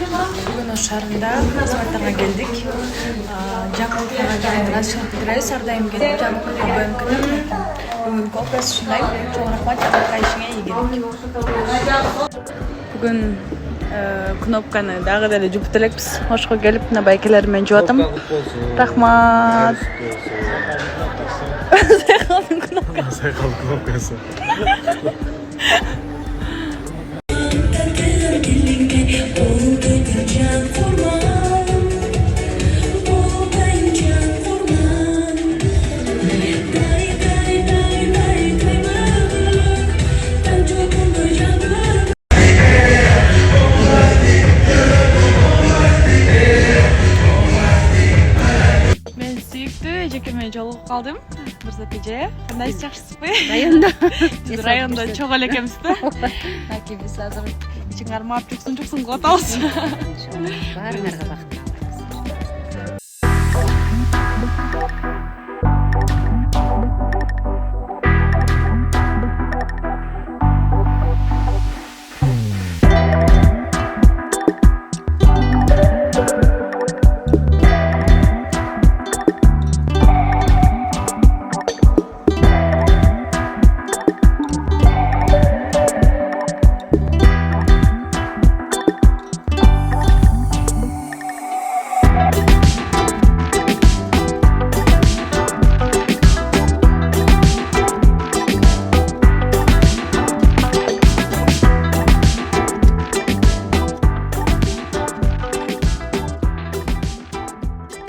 Бүгін Ош шаарында қызматтарға келдік. Жаңы оқиға жайында насихат білдіребиз. Ардайым келіп жаңы оқиға бөлүмкөнү. Бүгүнкү окуясы ушундай. Чоң рахмат жакка ишиңе ийгилик. Бүгүн кнопканы дагы деле жуп элекпиз. Ошко келип мына байкелер менен жуатам. Рахмат. Сайкалдын кнопкасы. Эжекеме жолугуп калдым. Мырзат эже, кандайсыз, жакшысызбы? Районда. Биз районда чогуу эле экенбиз да. Аки биз азыр ичиң армап жуксун кылып атабыз. баарыңарга бактылуу